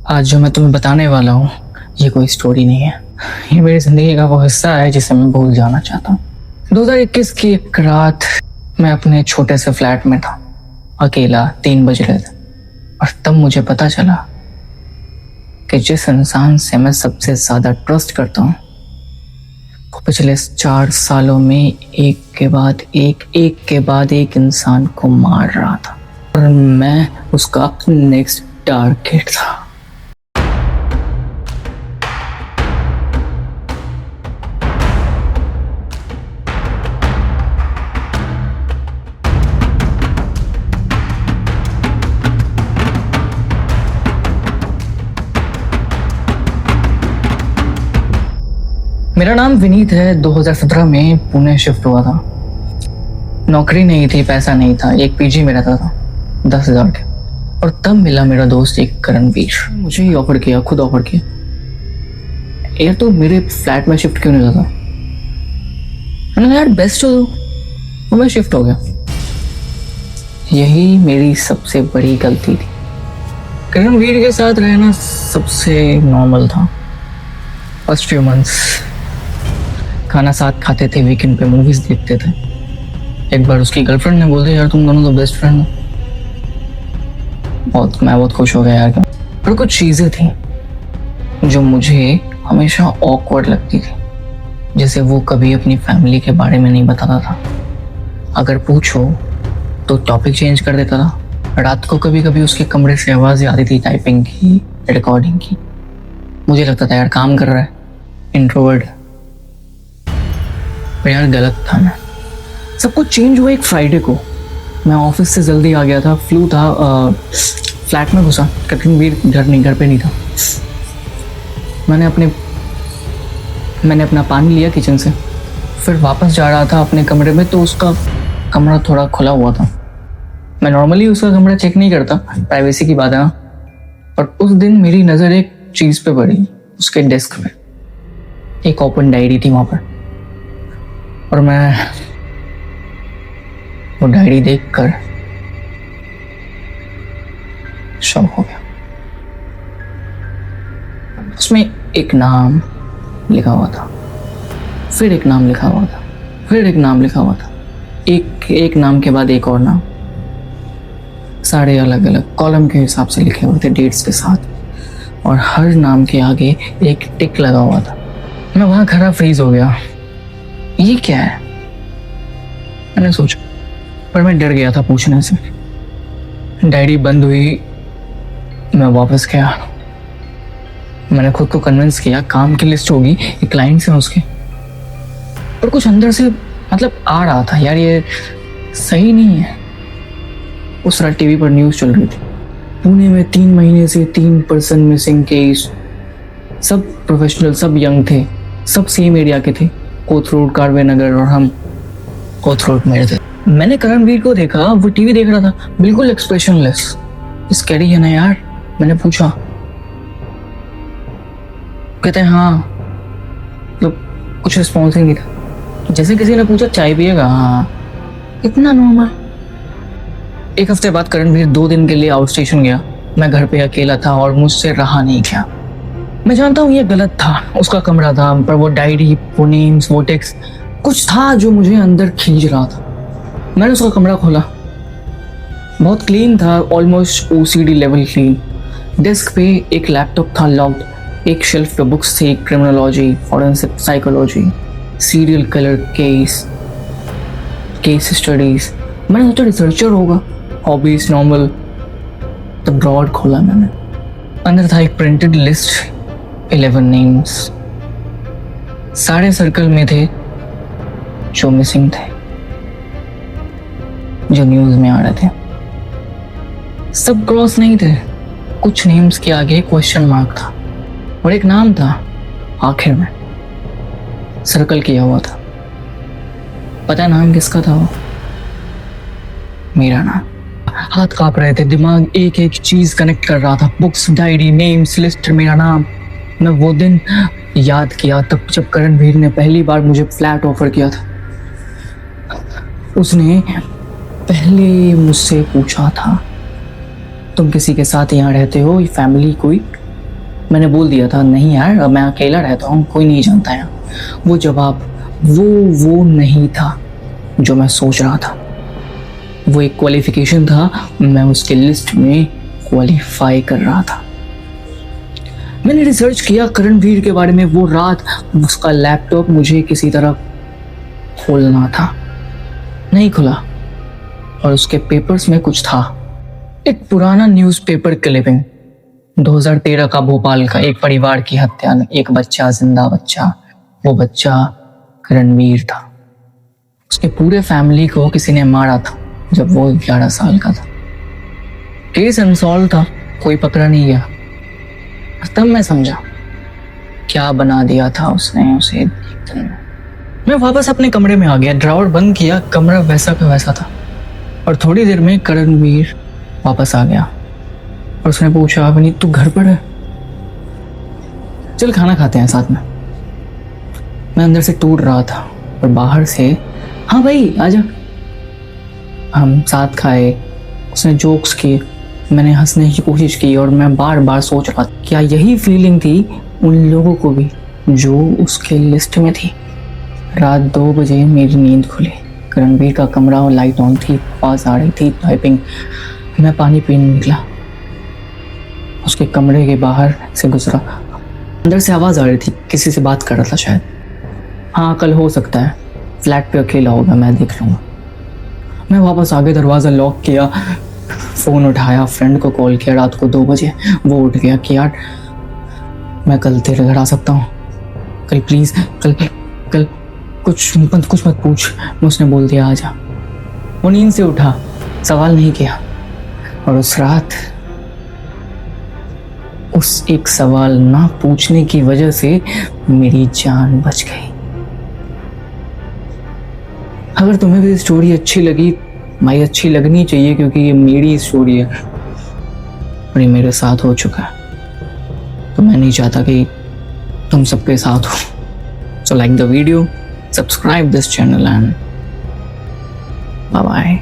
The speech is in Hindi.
आज जो मैं तुम्हें बताने वाला हूँ ये कोई स्टोरी नहीं है। ये मेरी जिंदगी का वो हिस्सा है जिसे मैं भूल जाना चाहता हूँ। 2021 की एक रात मैं अपने छोटे से फ्लैट में था, अकेला। 3 बज रहे थे और तब मुझे पता चला कि जिस इंसान से मैं सबसे ज्यादा ट्रस्ट करता हूँ वो पिछले 4 सालों में एक के बाद एक इंसान को मार रहा था और मैं उसका नेक्स्ट टारगेट था। मेरा नाम विनीत है। 2017 में पुणे शिफ्ट हुआ था। नौकरी नहीं थी, पैसा नहीं था, एक पीजी में रहता था 10,000 के। और तब मिला मेरा दोस्त एक करणवीर। मुझे ही ऑफर किया, खुद ऑफर किया, यार तो मेरे फ्लैट में शिफ्ट क्यों नहीं होता। मैंने यार बेस्ट हो तो मैं शिफ्ट हो गया। यही मेरी सबसे बड़ी गलती थी। करणवीर के साथ रहना सबसे नॉर्मल था। फर्स्ट फ्यू मंथ्स खाना साथ खाते थे, वीकेंड पे मूवीज देखते थे। एक बार उसकी गर्लफ्रेंड ने बोल दिया यार तुम दोनों तो बेस्ट फ्रेंड हो। मैं बहुत खुश हो गया यार। पर कुछ चीजें थी जो मुझे हमेशा ऑकवर्ड लगती थी, जैसे वो कभी अपनी फैमिली के बारे में नहीं बताता था। अगर पूछो तो टॉपिक चेंज कर देता था। रात को कभी कभी उसके कमरे से आवाज़ आती थी, टाइपिंग की, रिकॉर्डिंग की। मुझे लगता था यार काम कर रहा है, इंट्रोवर्ट। पर यार गलत था मैं। सब कुछ चेंज हुआ एक फ्राइडे को। मैं ऑफिस से जल्दी आ गया था, फ्लू था, फ्लैट में घुसा। करणवीर घर पे नहीं था। मैंने अपना पानी लिया किचन से, फिर वापस जा रहा था अपने कमरे में तो उसका कमरा थोड़ा खुला हुआ था। मैं नॉर्मली उसका कमरा चेक नहीं करता, प्राइवेसी की बात है ना। पर उस दिन मेरी नज़र एक चीज़ पे पड़ी, उसके डेस्क पे एक ओपन डायरी थी वहाँ पर। और मैं वो डायरी देखकर शॉक हो गया। उसमें एक नाम लिखा हुआ था, फिर एक नाम लिखा हुआ था, फिर एक नाम लिखा हुआ था, एक नाम के बाद एक और नाम। सारे अलग अलग कॉलम के हिसाब से लिखे हुए थे, डेट्स के साथ। और हर नाम के आगे एक टिक लगा हुआ था। मैं वहां खड़ा फ्रीज हो गया। ये क्या है, मैंने सोचा, पर मैं डर गया था पूछने से। डायरी बंद हुई, मैं वापस गया। मैंने खुद को कन्विंस किया काम की लिस्ट होगी, ये क्लाइंट्स हैं उसके। पर कुछ अंदर से आ रहा था यार ये सही नहीं है। उस रात टीवी पर न्यूज़ चल रही थी, पुणे में 3 महीने से 3 पर्सन मिसिंग केस। सब प्रोफेशनल, सब यंग थे, सब सेम एरिया के थे, कोथरूड, कारवे नगर, और हम कोथरूड में थे। मैंने करणवीर को देखा, वो टीवी देख रहा था, बिल्कुल एक्सप्रेशनलेस। स्कैरी है ना यार, मैंने पूछा। कहते हैं हाँ। कुछ रिस्पॉन्स ही नहीं था। जैसे किसी ने पूछा चाय पिएगा, हाँ। इतना नॉर्मल। एक हफ्ते बाद करणवीर 2 दिन के लिए आउट स्टेशन गया। मैं घर पे अकेला था और मुझसे रहा नहीं गया। मैं जानता हूँ ये गलत था, उसका कमरा था, पर वो डायरी, वो नेम्स, वो टेक्स्ट, कुछ था जो मुझे अंदर खींच रहा था। मैंने उसका कमरा खोला। बहुत क्लीन था, almost OCD level clean. Desk पे एक लैपटॉप था लॉक्ड, एक शेल्फ पे बुक्स थी, criminology, forensic psychology, serial killer case studies. मैंने सोचा रिसर्चर होगा, हॉबीज, नॉर्मल। तो ब्रॉड खोला मैंने। अंदर था एक प्रिंटेड लिस्ट, 11 नेम्स। सारे सर्कल में थे जो मिसिंग थे, जो न्यूज में आ रहे थे। सब क्रॉस नहीं थे, कुछ नेम्स के आगे क्वेश्चन मार्क था और एक नाम था आखिर में सर्कल किया हुआ था। पता नाम किसका था वो? मेरा नाम। हाथ कांप रहे थे, दिमाग एक एक चीज कनेक्ट कर रहा था, बुक्स, डायरी, नेम्स, लिस्ट, मेरा नाम। मैं वो दिन याद किया तब जब करणवीर ने पहली बार मुझे फ्लैट ऑफर किया था। उसने पहले मुझसे पूछा था तुम किसी के साथ यहाँ रहते हो, ये फैमिली कोई? मैंने बोल दिया था नहीं यार, अब मैं अकेला रहता हूँ, कोई नहीं जानता है। वो जवाब वो नहीं था जो मैं सोच रहा था। वो एक क्वालिफिकेशन था, मैं उसके लिस्ट में क्वालिफाई कर रहा था। मैंने रिसर्च किया करणवीर के बारे में। वो रात उसका लैपटॉप मुझे किसी तरह खोलना था, नहीं खुला, और उसके पेपर्स में कुछ था। एक पुराना न्यूज़पेपर क्लिपिंग, 2013 का भोपाल का। एक परिवार की हत्या, एक बच्चा, जिंदा बच्चा। वो बच्चा करणवीर था। उसके पूरे फैमिली को किसी ने मारा था जब वो 11 साल का था। केस अनसॉल्व था, कोई पकड़ा नहीं गया। तब मैं समझा क्या बना दिया था उसने उसे एक दिन में। मैं वापस अपने कमरे में आ गया, ड्रॉअर बंद किया, कमरा वैसा का वैसा था। और थोड़ी देर में करणवीर वापस आ गया और उसने पूछा, अवनीत तू घर पर है? चल खाना खाते हैं साथ में। मैं अंदर से टूट रहा था और बाहर से, हाँ भाई आजा। हम साथ खाए, उसने जोक्स किए, मैंने हंसने की कोशिश की, और मैं बार बार सोच रहा था क्या यही फीलिंग थी उन लोगों को भी जो उसके लिस्ट में थी। रात 2 बजे मेरी नींद खुली। करणवीर का कमरा और लाइट ऑन थी, आवाज आ रही थी टाइपिंग। मैं पानी पीने निकला, उसके कमरे के बाहर से गुजरा। अंदर से आवाज आ रही थी, किसी से बात कर रहा था शायद। हाँ कल हो सकता है, फ्लैट पे अकेला होगा, मैं देख लूँगा। मैं वापस आ गया, दरवाज़ा लॉक किया, फ़ोन उठाया, फ्रेंड को कॉल किया रात को 2 बजे। वो उठ गया कि यार मैं कल तेरे घर आ सकता हूँ, कल प्लीज़, कल कुछ मत पूछ। उसने बोल दिया आजा। वो नींद से उठा, सवाल नहीं किया, और उस रात उस एक सवाल ना पूछने की वजह से मेरी जान बच गई। अगर तुम्हें भी स्टोरी अच्छी लगी, भाई अच्छी लगनी चाहिए क्योंकि ये मेरी स्टोरी है और ये मेरे साथ हो चुका है, तो मैं नहीं चाहता कि तुम सबके साथ हो। So like the video, subscribe this channel and bye bye.